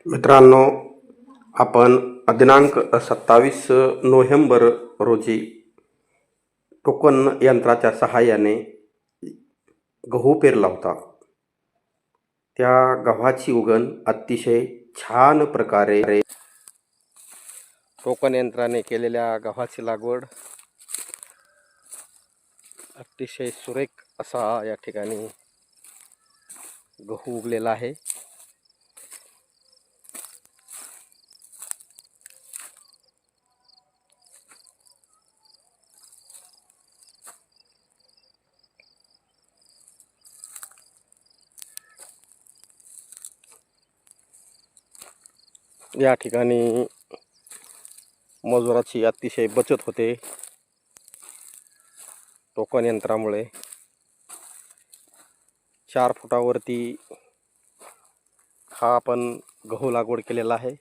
मित्रांनो, आपण दिनांक 27 नोव्हेंबर रोजी टोकन यंत्राच्या सहाय्याने गहू पेरला होता. त्या गव्हाची उगण अतिशय छान प्रकारे टोकन यंत्राने केलेल्या गव्हाची लागवड अतिशय सुरेख असा या ठिकाणी गहू उगलेला आहे. या ठिकाणी मजुराची अतिशय बचत होते टोकन यंत्रामुळे. 4 फुटावरती हा आपण गहू लागवड केलेला आहे.